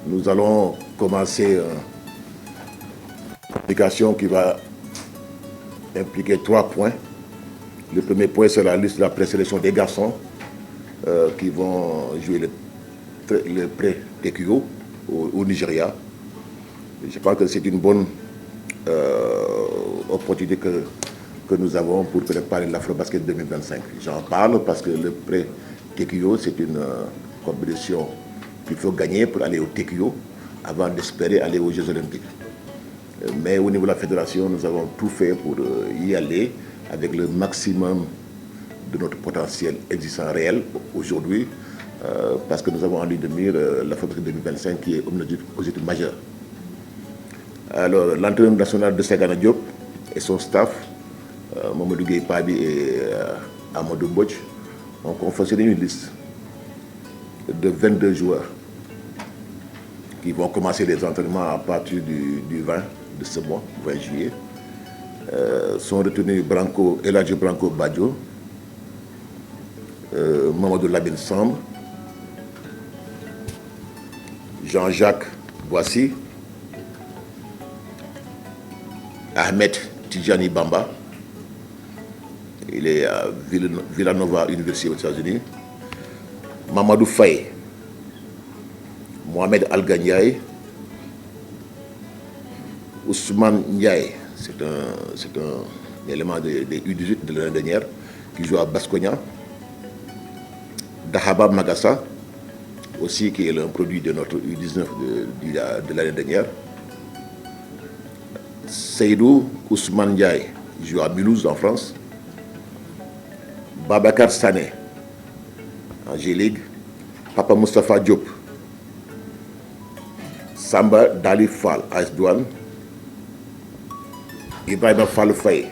Nous allons commencer une application qui va impliquer 3 points. Le premier point, c'est la liste de la présélection des garçons qui vont jouer le pré-TQO au Nigeria. Je pense que c'est une bonne opportunité que nous avons pour préparer l'Afrobasket 2025. J'en parle parce que le pré-TQO, c'est une compétition qu'il faut gagner pour aller au TQO avant d'espérer aller aux Jeux Olympiques. Mais au niveau de la fédération, nous avons tout fait pour y aller avec le maximum de notre potentiel existant réel aujourd'hui, parce que nous avons envie de mire l'Afrobasket 2025 qui est un objectif majeur. Alors, l'entraîneur national de Sagana Diop et son staff, Mamadou Gueye Pabi et Amadou Mbodj, ont confectionné une liste de 22 joueurs qui vont commencer les entraînements à partir du 20 de ce mois, 20 juillet. Sont retenus Eladji Branco Badjo, Mamadou Labine Samb, Jean-Jacques Boissy, Ahmed Tidjani Bamba, il est à Villanova University aux États-Unis, Mamadou Faye, Mohamed Al-Ganiaï, Ousmane Ndiaye, c'est un élément des U18 de l'année dernière qui joue à Baskonia, Dahaba Magassa, aussi qui est un produit de notre U19 de l'année dernière, Seydou Ousmane Ndiaye, il joue à Mulhouse en France, Babacar Sané en G-League, Papa Moustapha Diop, Samba Dali Fall, AS Douane, Ibrahima Fall Faye.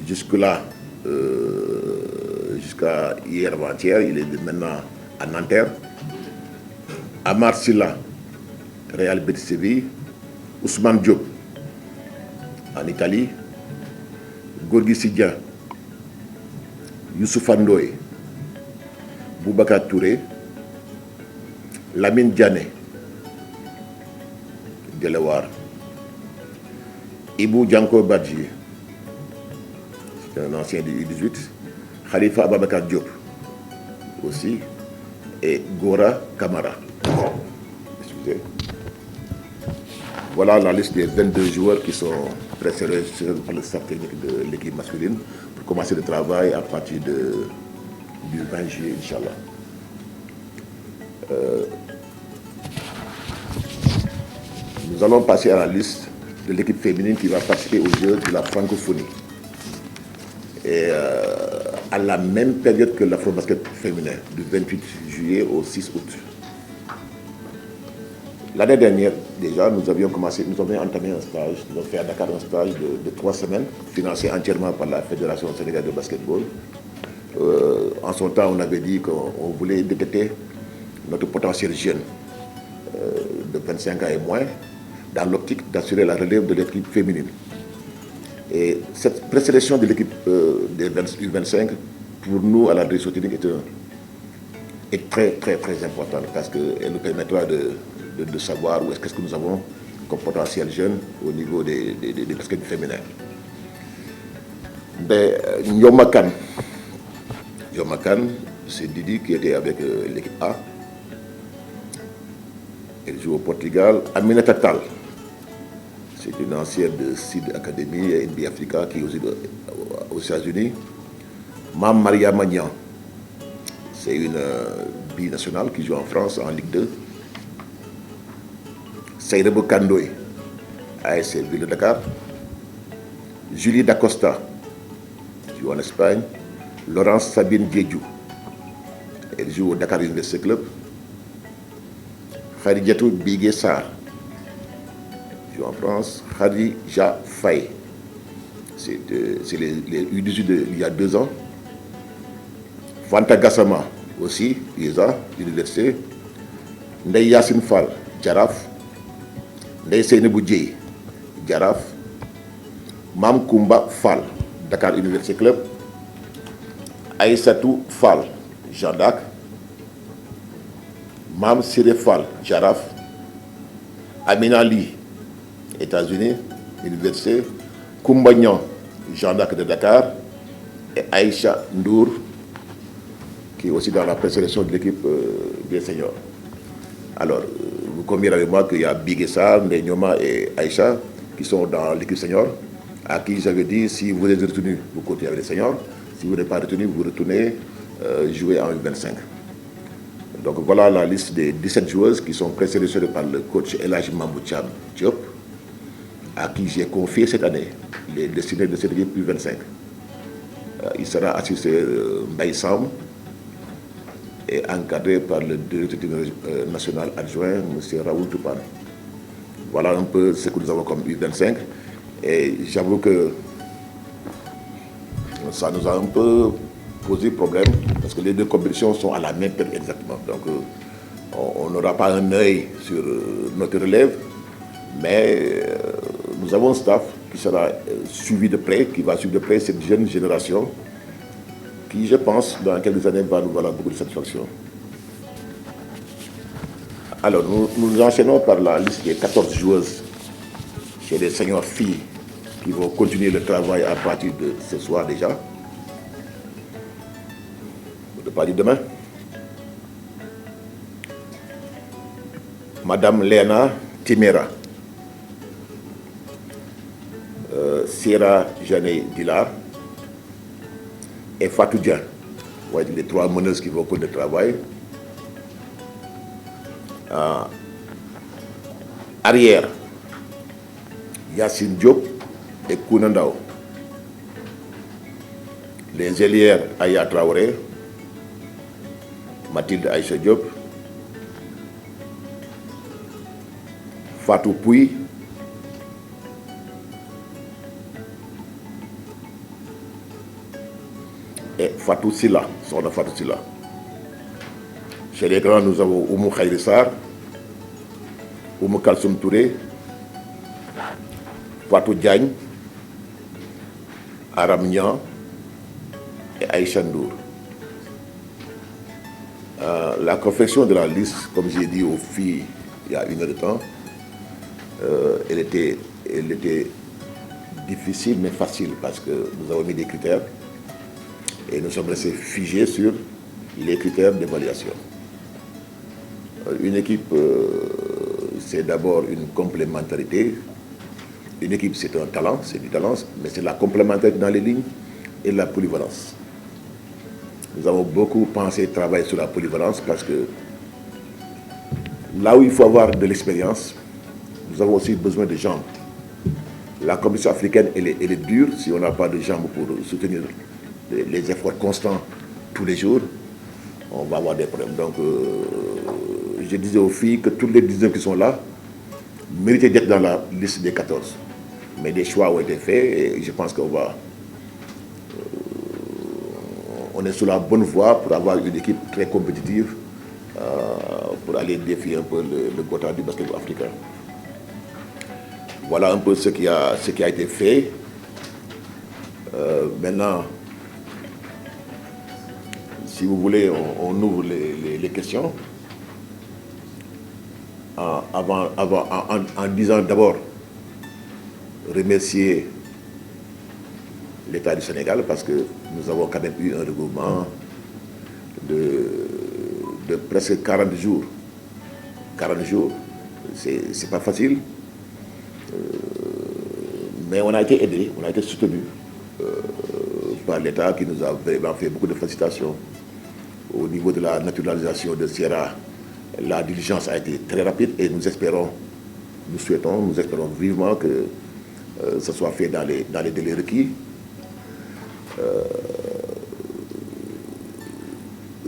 Jusque-là, jusqu'à hier avant-hier, il est maintenant à Nanterre. Amar Silla, Real Betis Séville. Ousmane Diop, en Italie. Gorgui Sidia, Youssouf Ndoye, Boubacar Touré, Lamine Diané, Delaware, Ibou Djanko Badji, c'est un ancien du U18, Khalifa Ababakar Diop aussi, et Gora Kamara. Excusez. Voilà la liste des 22 joueurs qui sont préférés par le staff technique de l'équipe masculine pour commencer le travail à partir du 20 juillet, Inch'Allah. Nous allons passer à la liste de l'équipe féminine qui va participer aux Jeux de la francophonie. Et à la même période que l'Afrobasket féminin, du 28 juillet au 6 août. L'année dernière, déjà, nous avions entamé un stage, nous avons fait à Dakar un stage de 3 semaines, financé entièrement par la Fédération sénégalaise de basketball. En son temps, on avait dit qu'on voulait détecter notre potentiel jeune de 25 ans et moins, dans l'optique d'assurer la relève de l'équipe féminine. Et cette présélection de l'équipe des U25, pour nous, à la direction technique, est très, très, très importante parce qu'elle nous permettra de savoir où est-ce que nous avons comme potentiel jeune au niveau des baskets féminins. Nyomakan, c'est Didi qui était avec l'équipe A. Elle joue au Portugal. Aminata Tal, c'est une ancienne de SID Academy et NBA Africa qui est aux États-Unis. Mam Maria Magnan, c'est une binationale qui joue en France en Ligue 2. Seydou Kandoy, AS Ville de Dakar. Julie Dacosta, qui joue en Espagne. Laurence Sabine Diédhiou, elle joue au Dakar University Club. Khadijatou Bigué Sarr, qui joue en France. Khadija Faye, c'est les U18 il y a 2 ans. Fanta Gassama aussi, ISA, l'université. Ndeye Yassine Fall, Jaraaf. Ndeye Seynabou Dieye, Jaraaf. Mam Koumba Fall, Dakar University Club. Aïssatou Fall, Jeanne d'Arc. Mam Sirefal, Jaraf, Amina Ali, États-Unis, Université, Koumbagnan, Jean d'Arc de Dakar, et Aïcha Ndour, qui est aussi dans la présélection de l'équipe des seniors. Alors, vous conviendrez avec moi qu'il y a Biguessa, Ndenyoma et Aïcha qui sont dans l'équipe senior, à qui j'avais dit, si vous êtes retenu, vous continuez avec les seniors, si vous n'êtes pas retenu, vous retournez jouer en U25. Donc voilà la liste des 17 joueuses qui sont présélectionnées par le coach Elhadji Mamou-Thiam Diop, à qui j'ai confié cette année les destinées de cette équipe U25. Il sera assisté Mbaye Sam et encadré par le directeur national adjoint, M. Raoul Toupane. Voilà un peu ce que nous avons comme U25. Et j'avoue que ça nous a un peu posé problème, parce que les deux compétitions sont à la même période exactement. Donc on n'aura pas un œil sur notre relève, mais nous avons un staff qui sera suivi de près, qui va suivre de près cette jeune génération, qui, je pense, dans quelques années, va nous valoir beaucoup de satisfaction. Alors, nous enchaînons par la liste des 14 joueuses chez les seniors filles qui vont continuer le travail à partir de ce soir déjà, de partir demain. Madame Léana Timera, Sierra Jané Dilar et Fatou Dia, les trois meneuses qui vont continuer le travail. Arrière, Yassine Diop et Kounandao. Les ailières, Aya Traoré, Mathilde Aïcha Diop, Fatou Pouy, et Fatou Silla, son nom Fatou Silla. Chez les grands, nous avons Oumou Khairissar, Oumou Kalsoum Touré, Fatou Diagne, Aram Nian et Aïcha Ndour. La confection de la liste, comme j'ai dit aux filles il y a une heure de temps, elle était difficile mais facile, parce que nous avons mis des critères et nous sommes restés figés sur les critères d'évaluation. Une équipe, c'est d'abord une complémentarité. Une équipe, c'est un talent, c'est du talent, mais c'est la complémentarité dans les lignes et la polyvalence. Nous avons beaucoup pensé travailler sur la polyvalence, parce que là où il faut avoir de l'expérience, nous avons aussi besoin de jambes. La compétition africaine, elle est dure si on n'a pas de jambes pour soutenir les efforts constants tous les jours. On va avoir des problèmes. Donc, je disais aux filles que toutes les 19 qui sont là méritaient d'être dans la liste des 14. Mais des choix ont été faits et je pense qu'on va... on est sur la bonne voie pour avoir une équipe très compétitive pour aller défier un peu le quota du basketball africain. Voilà un peu ce qui a été fait. Maintenant, si vous voulez, on ouvre les questions. En disant d'abord remercier l'État du Sénégal, parce que nous avons quand même eu un regroupement de presque 40 jours. 40 jours, c'est pas facile, mais on a été aidé, on a été soutenu par l'État, qui nous a vraiment fait beaucoup de félicitations. Au niveau de la naturalisation de Sierra, la diligence a été très rapide et nous espérons vivement que ce soit fait dans les délais requis.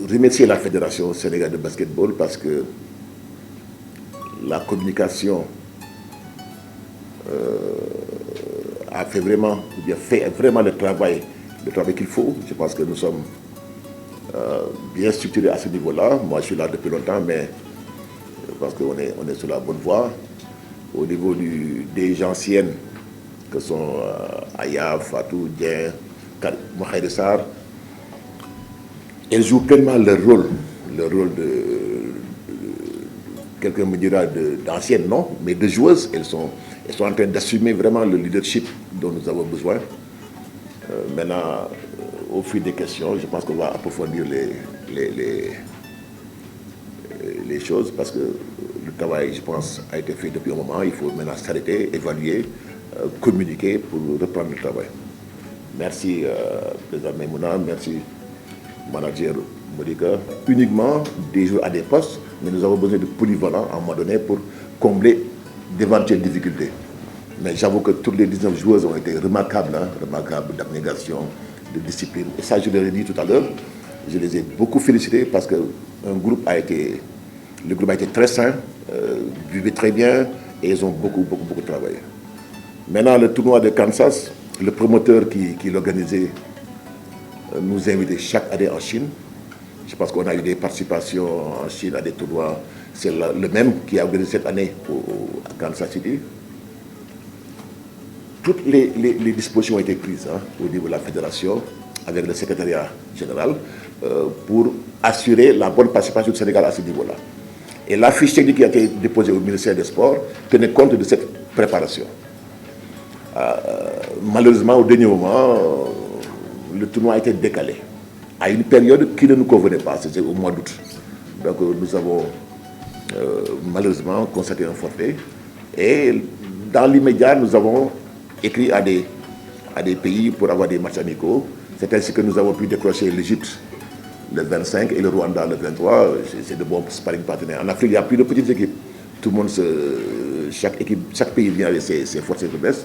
Remercier la Fédération sénégalaise de basketball, parce que la communication a fait vraiment le travail qu'il faut. Je pense que nous sommes bien structurés à ce niveau-là. Moi, je suis là depuis longtemps, mais je pense qu'on est sur la bonne voie. Au niveau des anciennes, que sont Aya, Fatou, Dien, Mohamed Sarr, elles jouent pleinement leur rôle quelqu'un me dira d'anciennes, non, mais de joueuses. Elles sont en train d'assumer vraiment le leadership dont nous avons besoin. Maintenant, au fil des questions, je pense qu'on va approfondir les choses parce que le travail, je pense, a été fait depuis un moment. Il faut maintenant s'arrêter, évaluer, communiquer pour reprendre le travail. Merci, Président Maïmouna, merci, Manager Modica. Uniquement des joueurs à des postes, mais nous avons besoin de polyvalents à un moment donné pour combler d'éventuelles difficultés. Mais j'avoue que toutes les 19 joueuses ont été remarquables, remarquables d'abnégation, de discipline. Et ça, je l'ai dit tout à l'heure, je les ai beaucoup félicités parce que le groupe a été très sain, vivait très bien et ils ont beaucoup travaillé. Maintenant, le tournoi de Kansas, le promoteur qui l'organisait nous invitait chaque année en Chine. Je pense qu'on a eu des participations en Chine à des tournois. C'est le même qui a organisé cette année à Kansas City. Toutes les dispositions ont été prises au niveau de la fédération avec le secrétariat général pour assurer la bonne participation du Sénégal à ce niveau-là. Et la fiche technique qui a été déposée au ministère des Sports tenait compte de cette préparation. Malheureusement, au dernier moment, le tournoi a été décalé à une période qui ne nous convenait pas, c'était au mois d'août. Donc nous avons malheureusement constaté un forfait. Et dans l'immédiat, nous avons écrit à des pays pour avoir des matchs amicaux. C'est ainsi que nous avons pu décrocher l'Égypte le 25 et le Rwanda le 23. C'est de bons sparring partenaires. En Afrique, il n'y a plus de petites équipes. Tout le monde, chaque pays vient avec ses forces et faiblesses.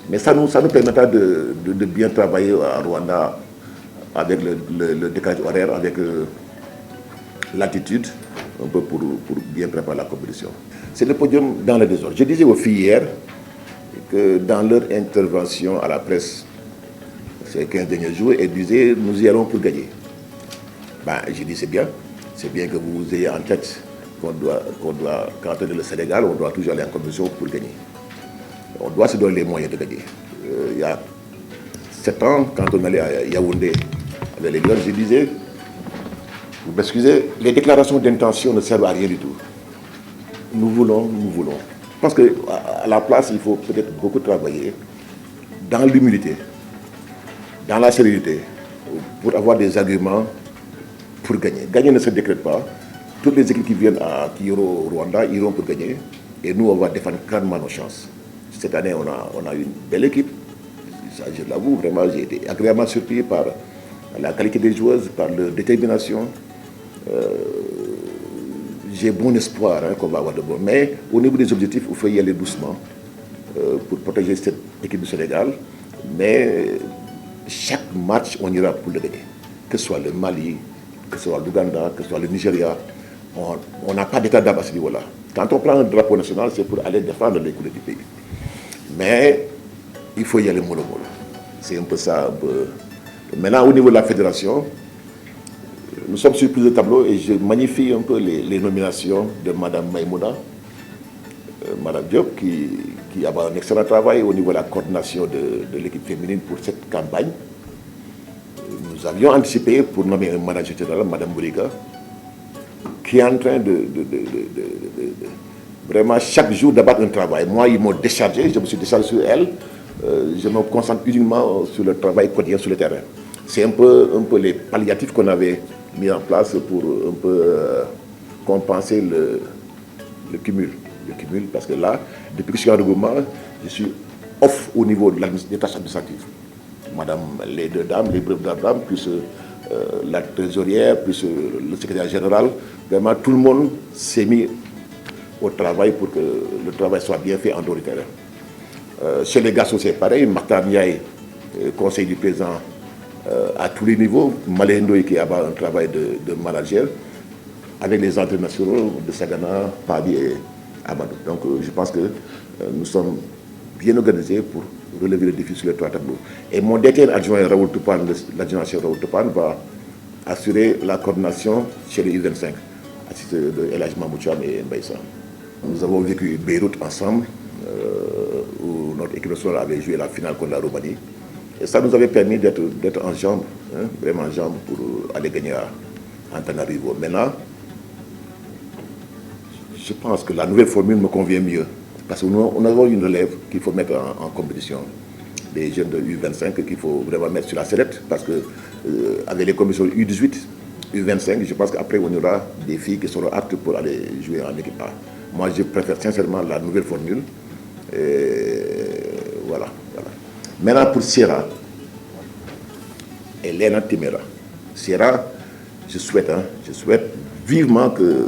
Mais ça nous permettra de bien travailler à Rwanda avec le décalage horaire, avec l'attitude, un peu pour bien préparer la compétition. C'est le podium dans le désordre. Je disais aux filles hier que dans leur intervention à la presse, ces 15 derniers jours, elles disaient « nous y allons pour gagner ». J'ai dit c'est bien que vous ayez en tête qu'on doit, quand on est le Sénégal, on doit toujours aller en compétition pour gagner. On doit se donner les moyens de gagner. Il y a 7 ans, quand on allait à Yaoundé avec les Lions, je disais, vous m'excusez, les déclarations d'intention ne servent à rien du tout. Nous voulons. Je pense qu'à la place, il faut peut-être beaucoup travailler dans l'humilité, dans la sérénité, pour avoir des arguments pour gagner. Gagner ne se décrète pas. Toutes les équipes qui viennent qui iront au Rwanda iront pour gagner. Et nous, on va défendre grandement nos chances. Cette année, on a une belle équipe. Ça, je l'avoue, vraiment, j'ai été agréablement surpris par la qualité des joueuses, par leur détermination. J'ai bon espoir qu'on va avoir de bon. Mais au niveau des objectifs, il faut y aller doucement pour protéger cette équipe du Sénégal. Mais chaque match, on ira pour le gagner. Que ce soit le Mali, que ce soit l'Ouganda, que ce soit le Nigeria, on n'a pas d'état d'âme à ce niveau-là. Quand on prend un drapeau national, c'est pour aller défendre les couleurs du pays. Mais il faut y aller mollo. C'est un peu ça. Maintenant, au niveau de la fédération, nous sommes sur plusieurs tableaux et je magnifie un peu les nominations de Mme Maïmouna, Mme Diop, qui a un excellent travail au niveau de la coordination de l'équipe féminine pour cette campagne. Nous avions anticipé pour nommer un manager général, Mme Bouriga, qui est en train de vraiment chaque jour d'abattre un travail. Moi, ils m'ont déchargé, je me suis déchargé sur elle. Je me concentre uniquement sur le travail quotidien sur le terrain. C'est un peu les palliatifs qu'on avait mis en place pour un peu compenser le cumul. Parce que là, depuis que je suis en regroupement, je suis off au niveau des tâches administratives. Madame, les deux dames, les brèves dames, plus la trésorière, plus le secrétaire général, vraiment tout le monde s'est mis au travail pour que le travail soit bien fait en dehors du terrain. Chez les garçons, c'est pareil. Martin Ndiaye, conseil du président à tous les niveaux. Malé Ndoye qui a un travail de manager avec les entraîneurs nationaux de Sagana, Padi et Amadou. Donc je pense que nous sommes bien organisés pour relever le défi sur les 3 tableaux. Et mon dernier adjoint, Raoul Toupane, l'adjoint chef Raoul Toupane, va assurer la coordination chez les U25, assisté de El Hadj Mamoucham et Mbaïssa. Nous avons vécu Beyrouth ensemble, où notre équipe nationale avait joué la finale contre la Roumanie. Et ça nous avait permis d'être en jambes, vraiment en jambes, pour aller gagner à Antananarivo. Maintenant, Je pense que la nouvelle formule me convient mieux. Parce que nous avons une relève qu'il faut mettre en compétition. Des jeunes de U25 qu'il faut vraiment mettre sur la sellette. Parce que avec les commissions U18, U25, je pense qu'après on aura des filles qui seront aptes pour aller jouer en équipe A. Moi je préfère sincèrement la nouvelle formule. Voilà. Maintenant pour Sierra et Lena Timera. Sierra, je souhaite vivement que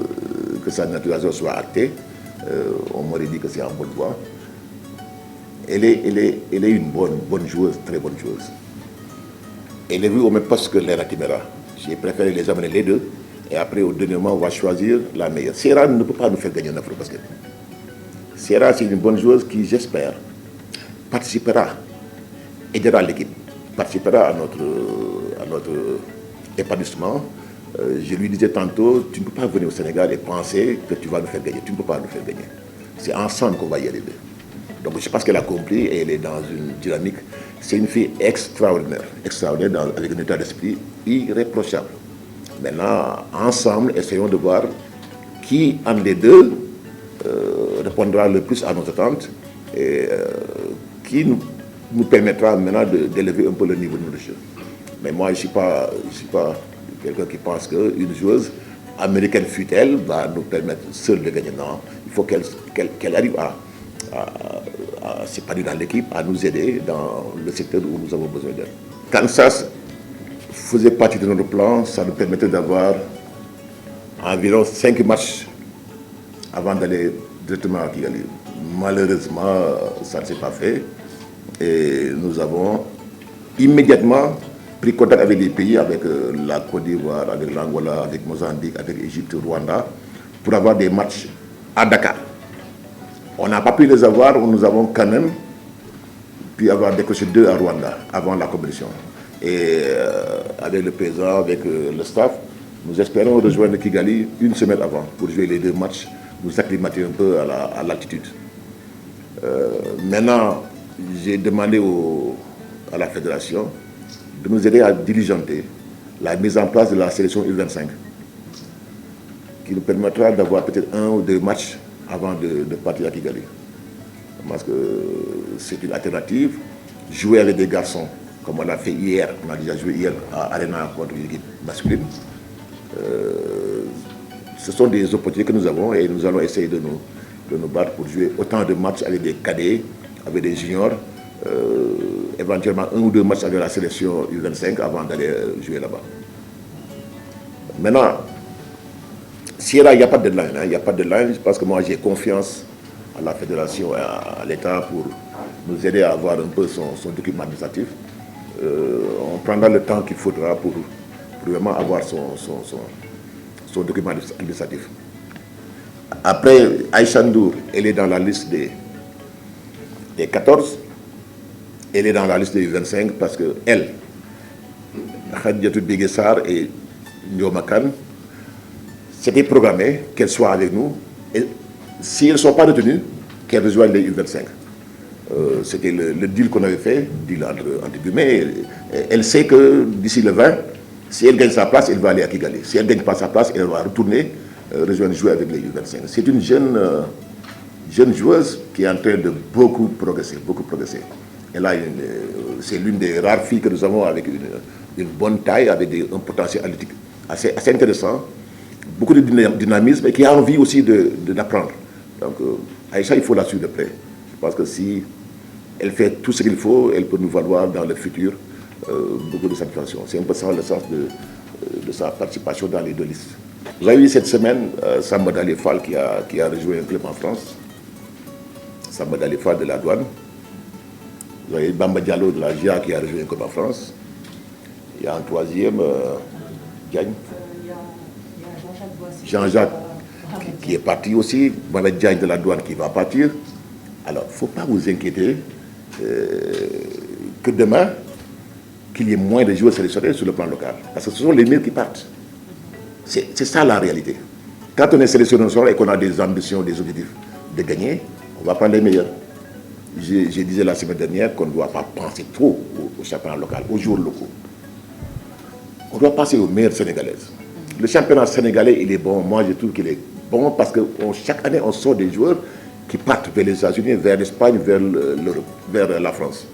sa naturalisation soit actée. On m'aurait dit que c'est en bonne voie. Elle est une bonne joueuse, très bonne joueuse. Elle est vue au même poste que Lena Timera. J'ai préféré les amener les deux. Et après, au dernier moment, on va choisir la meilleure. Sierra ne peut pas nous faire gagner un Afro-Basket. Sierra, c'est une bonne joueuse qui, j'espère, participera, aidera l'équipe, participera à notre épanouissement. Je lui disais tantôt, tu ne peux pas venir au Sénégal et penser que tu vas nous faire gagner. Tu ne peux pas nous faire gagner. C'est ensemble qu'on va y arriver. Donc je pense qu'elle a compris et elle est dans une dynamique. C'est une fille extraordinaire, avec un état d'esprit irréprochable. Maintenant, ensemble, essayons de voir qui, entre les deux, répondra le plus à nos attentes et qui nous permettra maintenant d'élever un peu le niveau de notre jeu. Mais moi, je ne suis pas quelqu'un qui pense qu'une joueuse américaine fut-elle va nous permettre seule de gagner. Non, il faut qu'elle arrive à s'épanouir dans l'équipe, à nous aider dans le secteur où nous avons besoin d'elle. Kansas faisait partie de notre plan, ça nous permettait d'avoir environ 5 matchs avant d'aller directement à Kigali. Malheureusement, ça ne s'est pas fait et nous avons immédiatement pris contact avec des pays, avec la Côte d'Ivoire, avec l'Angola, avec Mozambique, avec l'Égypte, Rwanda, pour avoir des matchs à Dakar. On n'a pas pu les avoir, nous avons quand même pu avoir décroché 2 à Rwanda avant la compétition. Et avec le président, avec le staff, nous espérons rejoindre Kigali une semaine avant pour jouer les 2 matchs, nous acclimater un peu à l'altitude. Maintenant, j'ai demandé à la fédération de nous aider à diligenter la mise en place de la sélection U25 qui nous permettra d'avoir peut-être 1 ou 2 matchs avant de partir à Kigali. Parce que c'est une alternative. Jouer avec des garçons, comme on l'a fait hier, on a déjà joué hier à Arena contre une équipe masculine. Ce sont des opportunités que nous avons et nous allons essayer de nous battre pour jouer autant de matchs avec des cadets, avec des juniors, éventuellement 1 ou 2 matchs avec la sélection U25 avant d'aller jouer là-bas. Maintenant, Sierra, il n'y a pas de deadline. Il n'y a pas de deadline parce que moi j'ai confiance à la fédération et à l'État pour nous aider à avoir un peu son document administratif. On prendra le temps qu'il faudra pour vraiment avoir son document administratif. Après, Aïcha Ndour, elle est dans la liste des 14. Elle est dans la liste des 25 parce que elle, Khadijatou Béguessar et Ndioma Kane, c'était programmé qu'elles soient avec nous. Et si elles ne sont pas retenues, qu'elles rejoignent les U25. C'était le deal qu'on avait fait, deal entre guillemets. Elle sait que d'ici le 20, si elle gagne sa place, elle va aller à Kigali. Si elle ne gagne pas sa place, elle va retourner rejoindre jouer avec les U25. C'est une jeune joueuse qui est en train de beaucoup progresser. Et là, c'est l'une des rares filles que nous avons avec une bonne taille, avec un potentiel athlétique assez intéressant, beaucoup de dynamisme et qui a envie aussi d'apprendre. Donc, Aïcha, il faut la suivre de près. Je pense que si elle fait tout ce qu'il faut, elle peut nous valoir dans le futur beaucoup de satisfaction. C'est un peu ça le sens de sa participation dans les 2 listes. Vous avez vu cette semaine Samba Dali Fall qui a rejoint un club en France. Samba Dali Fall de la Douane. Vous avez Bamba Diallo de la GIA qui a rejoint un club en France. Il y a un 3e, Diagne. Jean-Jacques qui est parti aussi. Mohamed Diagne de la Douane qui va partir. Alors, il ne faut pas vous inquiéter que demain, qu'il y ait moins de joueurs sélectionnés sur le plan local. Parce que ce sont les meilleurs qui partent. C'est ça la réalité. Quand on est sélectionné et qu'on a des ambitions, des objectifs de gagner, on va prendre les meilleurs. Je disais la semaine dernière qu'on ne doit pas penser trop au championnat local, aux joueurs locaux. On doit penser aux meilleures sénégalaises. Le championnat sénégalais, il est bon. Moi, je trouve qu'il est bon parce que chaque année, on sort des joueurs qui partent vers les États-Unis, vers l'Espagne, vers l'Europe, vers la France.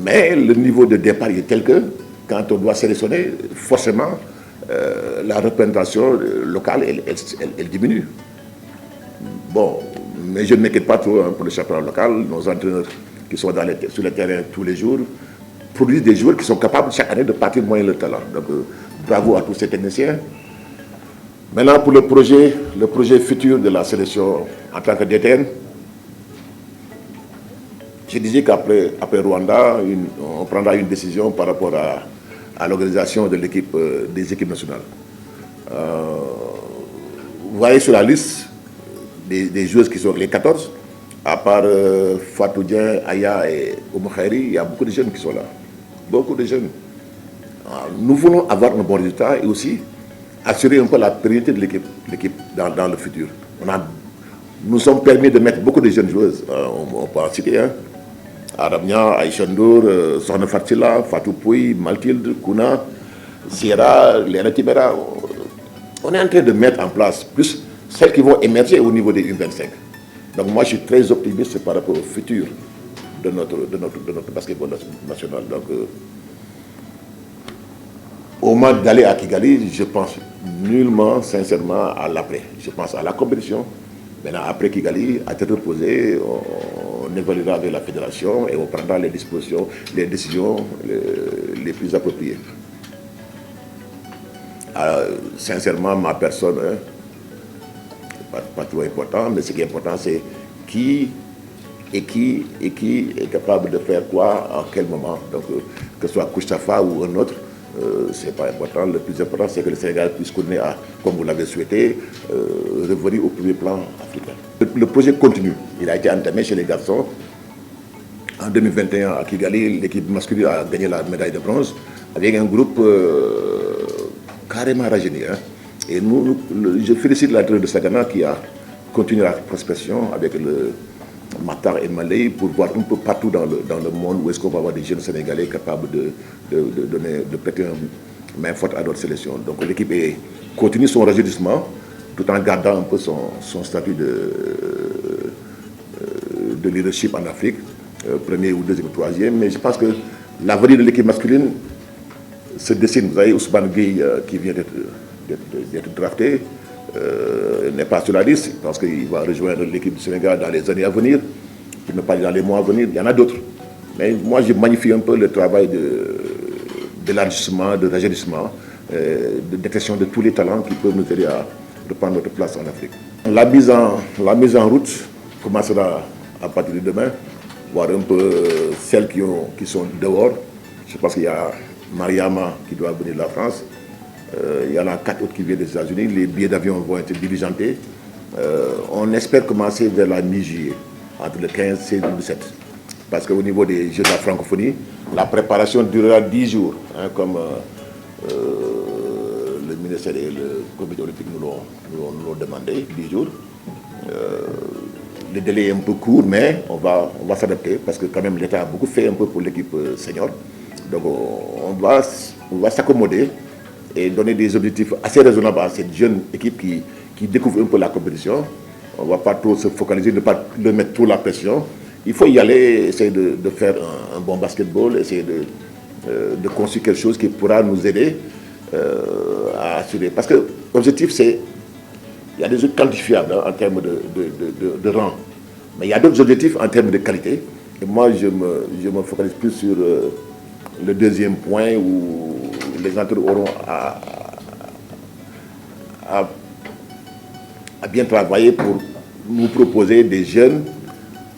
Mais le niveau de départ est tel que, quand on doit sélectionner, forcément, la représentation locale, elle diminue. Bon, mais je ne m'inquiète pas trop pour le championnat local. Nos entraîneurs qui sont sur le terrain tous les jours produisent des joueurs qui sont capables chaque année de partir moyen leur talent. Donc, bravo à tous ces techniciens. Maintenant, pour le projet futur de la sélection en tant que DTN, je disais qu'après Rwanda, on prendra une décision par rapport à l'organisation de des équipes nationales. Vous voyez sur la liste des joueuses qui sont les 14, à part Fatou Dien, Aya et Oumou Khairi, il y a beaucoup de jeunes qui sont là. Beaucoup de jeunes. Nous voulons avoir un bon résultat et aussi assurer un peu la pérennité de l'équipe dans le futur. Nous sommes permis de mettre beaucoup de jeunes joueuses. On peut en citer, hein. Aramnia, Aïchandour, Sohna Fatila, Fatou Pouy, Mathilde, Kouna, Sierra, Léna Tibera. On est en train de mettre en place plus celles qui vont émerger au niveau des U25. Donc moi, je suis très optimiste par rapport au futur de notre basketball national. Donc, au moment d'aller à Kigali, je pense nullement, sincèrement, à l'après. Je pense à la compétition. Maintenant, après Kigali, à tête reposée, on évaluera avec la fédération et on prendra les décisions les plus appropriées. Alors, sincèrement, ma personne, pas trop important, mais ce qui est important, c'est qui est capable de faire quoi, en quel moment. Donc, que ce soit Koustafa ou un autre, ce n'est pas important. Le plus important, c'est que le Sénégal puisse continuer à, comme vous l'avez souhaité, revenir au premier plan africain. Le projet continue. Il a été entamé chez les garçons. En 2021, à Kigali, l'équipe masculine a gagné la médaille de bronze avec un groupe carrément rajeuni. Hein. Et je félicite l'entraîneur de Sagana qui a continué la prospection avec le Matar et Malay pour voir un peu partout dans le monde où est-ce qu'on va avoir des jeunes Sénégalais capables de prêter main forte à notre sélection. Donc l'équipe continue son rajeunissement tout en gardant un peu son statut de leadership en Afrique, premier ou deuxième ou troisième. Mais je pense que l'avenir de l'équipe masculine se dessine. Vous avez Ousmane Gueye qui vient d'être drafté, n'est pas sur la liste. Je pense qu'il va rejoindre l'équipe du Sénégal dans les années à venir, pour ne pas dire dans les mois à venir. Il y en a d'autres. Mais moi, je magnifie un peu le travail d'élargissement, de rajeunissement, de détection de tous les talents qui peuvent nous aider à reprendre notre place en Afrique. La mise en route commencera à partir de demain, voir un peu celles qui sont dehors. Je pense qu'il y a Mariama qui doit venir de la France. Il y en a 4 autres qui viennent des États-Unis. Les billets d'avion vont être diligentés. On espère commencer vers la mi-juillet, entre le 15, 16 et le 17. Parce qu'au niveau des Jeux de la francophonie, la préparation durera 10 jours, hein, comme le ministère et le comité olympique nous l'ont demandé, 10 jours. Le délai est un peu court, mais on va s'adapter parce que quand même l'État a beaucoup fait un peu pour l'équipe senior. Donc on va s'accommoder et donner des objectifs assez raisonnables à cette jeune équipe qui découvre un peu la compétition. On ne va pas trop se focaliser, ne pas leur mettre trop la pression. Il faut y aller, essayer de faire un bon basketball, essayer de construire quelque chose qui pourra nous aider à assurer. Parce que l'objectif, c'est, il y a des trucs quantifiables en termes de rang, mais il y a d'autres objectifs en termes de qualité. Et moi, je me focalise plus sur le deuxième point où les entraîneurs auront à bien travailler pour nous proposer des jeunes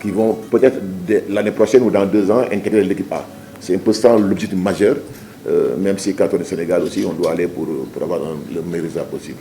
qui vont peut-être l'année prochaine ou dans 2 ans intégrer l'équipe A. C'est un peu ça l'objectif majeur, même si quand on est au Sénégal aussi, on doit aller pour avoir le meilleur résultat possible.